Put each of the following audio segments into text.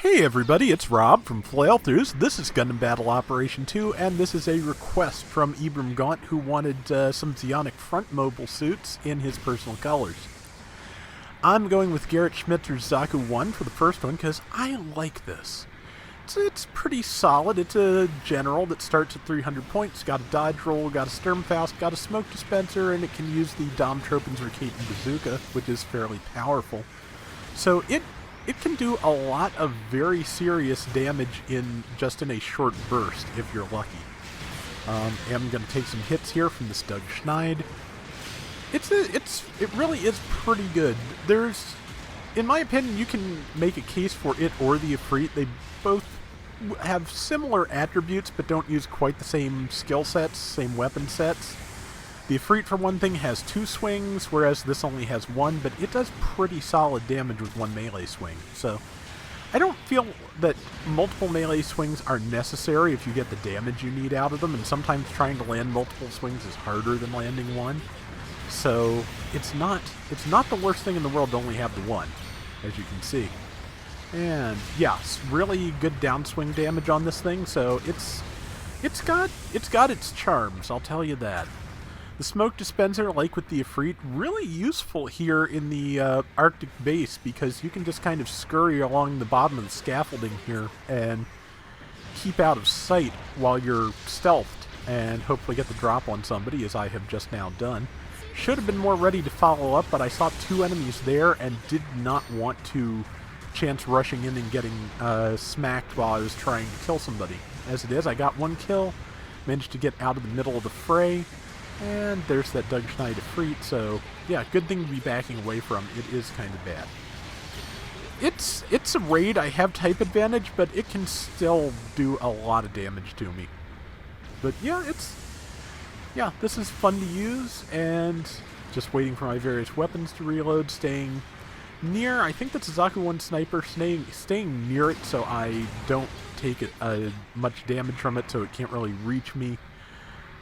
Hey everybody, it's Rob from Flailthroughs. This is Gundam Battle Operation 2, and this is a request from Ibram Gaunt, who wanted some Zionic front mobile suits in his personal colors. I'm going with Gerhart Schmitzer's Zaku 1 for the first one, because I like this. It's pretty solid. It's a general that starts at 300 points, got a dodge roll, got a Sturmfaust, got a smoke dispenser, and it can use the Dom Tropin's Rotating Bazooka, which is fairly powerful. So it can do a lot of very serious damage in a short burst if you're lucky. I'm going to take some hits here from this Doug Schneid. It really is pretty good. In my opinion, you can make a case for it or the Ifrit. They both have similar attributes, but don't use quite the same skill sets, same weapon sets. The Ifrit, for one thing, has 2 swings, whereas this only has 1, but it does pretty solid damage with 1 melee swing. So I don't feel that multiple melee swings are necessary if you get the damage you need out of them, and sometimes trying to land multiple swings is harder than landing one. So it's not the worst thing in the world to only have the 1, as you can see. And yeah, it's really good downswing damage on this thing, so it's got its charms, I'll tell you that. The smoke dispenser, like with the Ifrit, really useful here in the Arctic base, because you can just kind of scurry along the bottom of the scaffolding here and keep out of sight while you're stealthed and hopefully get the drop on somebody, as I have just now done. Should have been more ready to follow up, but I saw 2 enemies there and did not want to chance rushing in and getting smacked while I was trying to kill somebody. As it is, I got 1 kill, managed to get out of the middle of the fray. And there's that Doug Schneid Ifrit, so yeah, good thing to be backing away from. It is kind of bad. It's a raid. I have type advantage, but it can still do a lot of damage to me. But yeah, this is fun to use, and just waiting for my various weapons to reload, staying near, I think that's a Zaku 1 sniper, staying near it so I don't take much damage from it, so it can't really reach me.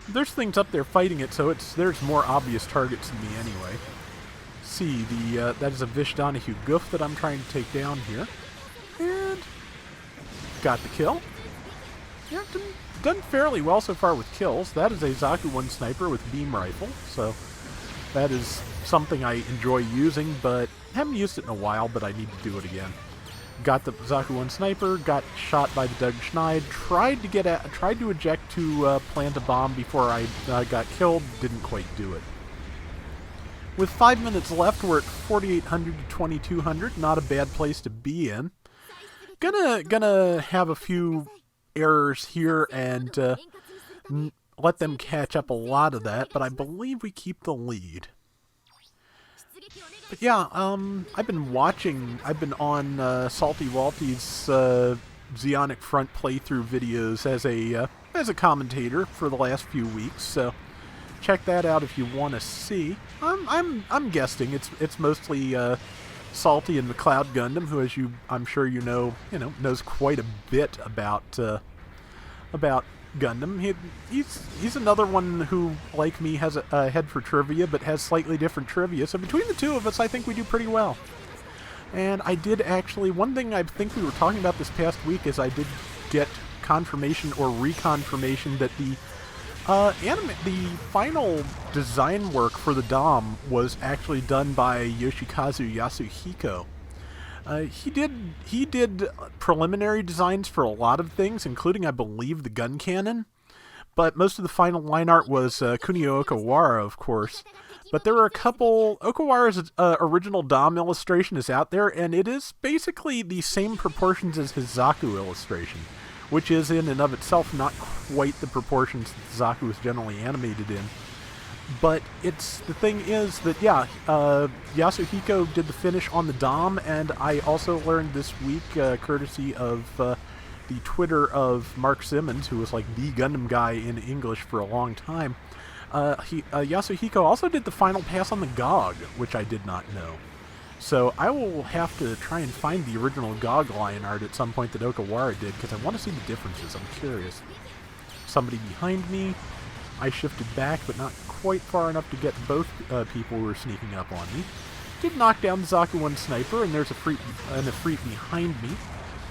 There's things up there fighting it, so there's more obvious targets than me anyway. See, that is a Vish Donahue Goof that I'm trying to take down here. And got the kill. Yeah, done fairly well so far with kills. That is a Zaku 1 sniper with beam rifle, so that is something I enjoy using, but haven't used it in a while, but I need to do it again. Got the Zaku 1 sniper, got shot by the Doug Schneid, tried to eject to plant a bomb before I got killed, didn't quite do it. With 5 minutes left, we're at 4,800 to 2,200, not a bad place to be in. Gonna have a few errors here and let them catch up a lot of that, but I believe we keep the lead. But yeah, I've been on Salty Walty's Zionic Front playthrough videos as a commentator for the last few weeks, so check that out if you want to see. I'm guessing it's mostly Salty and McLeod Gundam, who, as I'm sure you know, knows quite a bit about Gundam. He's another one who, like me, has a head for trivia, but has slightly different trivia. So between the two of us, I think we do pretty well. And I did actually, one thing I think we were talking about this past week is I did get confirmation or reconfirmation that the final design work for the Dom was actually done by Yoshikazu Yasuhiko. He did preliminary designs for a lot of things, including, I believe, the gun cannon. But most of the final line art was Kunio Okawara, of course. But there were a couple. Okawara's original Dom illustration is out there, and it is basically the same proportions as his Zaku illustration, which is in and of itself not quite the proportions that Zaku is generally animated in. But the thing is that, yeah, Yasuhiko did the finish on the Dom, and I also learned this week, courtesy of the Twitter of Mark Simmons, who was like the Gundam guy in English for a long time, Yasuhiko also did the final pass on the GOG, which I did not know. So I will have to try and find the original GOG line art at some point that Okawara did, because I want to see the differences. I'm curious. Somebody behind me. I shifted back, but not quite far enough to get both people who were sneaking up on me. Did knock down the Zaku 1 sniper, and there's an Ifrit behind me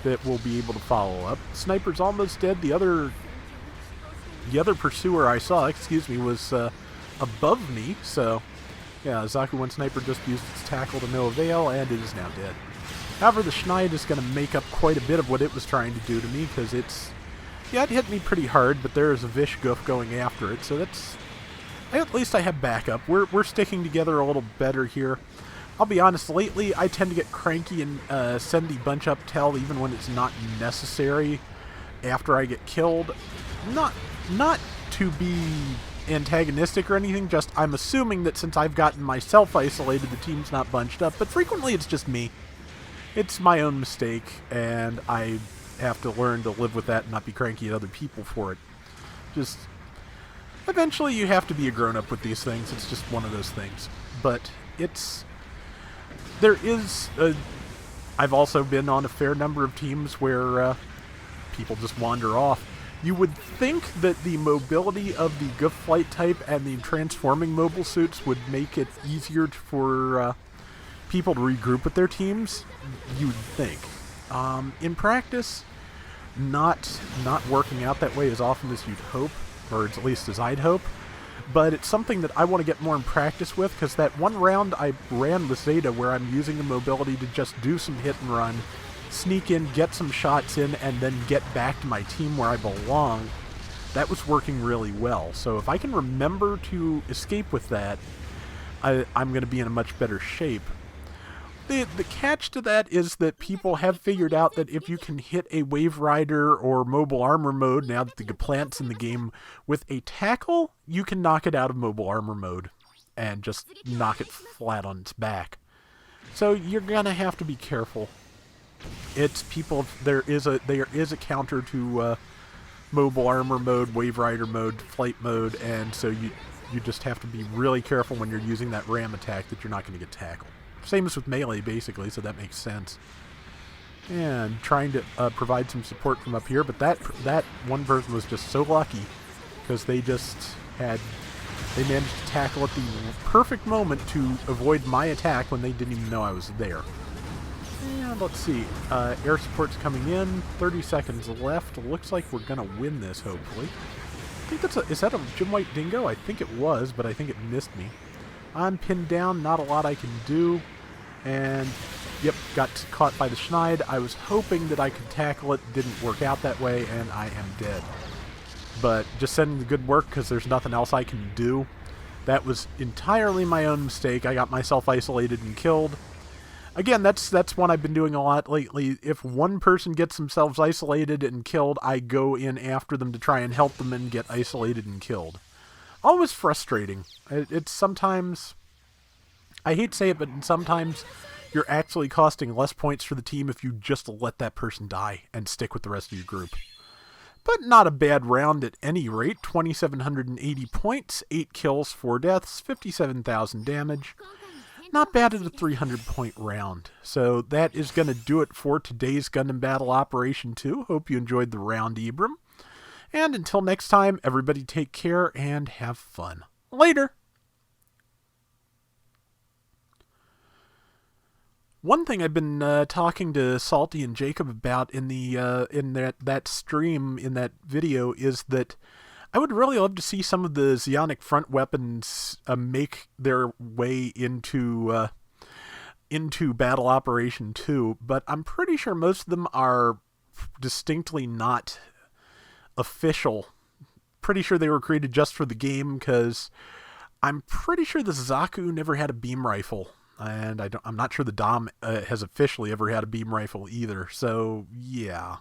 it will be able to follow up. Sniper's almost dead. The other pursuer I saw, was above me. So, yeah, Zaku 1 Sniper just used its tackle to no avail, and it is now dead. However, the Schneid is going to make up quite a bit of what it was trying to do to me, because it hit me pretty hard, but there is a Vish Goof going after it, so at least I have backup. We're sticking together a little better here. I'll be honest, lately I tend to get cranky and send the bunch up tell even when it's not necessary after I get killed. Not to be antagonistic or anything, just I'm assuming that since I've gotten myself isolated, the team's not bunched up, but frequently it's just me. It's my own mistake, and I have to learn to live with that and not be cranky at other people for it. Just, eventually you have to be a grown-up with these things. It's just one of those things. But I've also been on a fair number of teams where people just wander off. You would think that the mobility of the Goof Flight type and the transforming mobile suits would make it easier for people to regroup with their teams. You would think. In practice, not working out that way as often as you'd hope, or at least as I'd hope. But it's something that I want to get more in practice with, because that one round I ran with Zeta where I'm using the mobility to just do some hit and run, sneak in, get some shots in, and then get back to my team where I belong, that was working really well. So if I can remember to escape with that, I'm going to be in a much better shape. The catch to that is that people have figured out that if you can hit a Wave Rider or Mobile Armor mode, now that the Gaplant's in the game, with a tackle, you can knock it out of Mobile Armor mode and just knock it flat on its back. So you're going to have to be careful. There is a counter to Mobile Armor mode, Wave Rider mode, Flight mode, and so you just have to be really careful when you're using that ram attack that you're not going to get tackled. Same as with melee, basically, so that makes sense. And trying to provide some support from up here, but that one person was just so lucky, because they managed to tackle at the perfect moment to avoid my attack when they didn't even know I was there. And let's see, air support's coming in, 30 seconds left. Looks like we're gonna win this, hopefully. I think is that a Jim White Dingo? I think it was, but I think it missed me. I'm pinned down, not a lot I can do. And, yep, got caught by the Schneid. I was hoping that I could tackle it. Didn't work out that way, and I am dead. But just sending the good work because there's nothing else I can do. That was entirely my own mistake. I got myself isolated and killed. Again, that's one I've been doing a lot lately. If one person gets themselves isolated and killed, I go in after them to try and help them and get isolated and killed. Always frustrating. It's sometimes... I hate to say it, but sometimes you're actually costing less points for the team if you just let that person die and stick with the rest of your group. But not a bad round at any rate. 2,780 points, 8 kills, 4 deaths, 57,000 damage. Not bad at a 300-point round. So that is going to do it for today's Gundam Battle Operation 2. Hope you enjoyed the round, Ibram. And until next time, everybody take care and have fun. Later! One thing I've been talking to Salty and Jacob about in that stream, in that video, is that I would really love to see some of the Zeonic front weapons make their way into Battle Operation 2, but I'm pretty sure most of them are distinctly not official. Pretty sure they were created just for the game, because I'm pretty sure the Zaku never had a beam rifle. And I'm not sure the Dom has officially ever had a beam rifle either. So, yeah.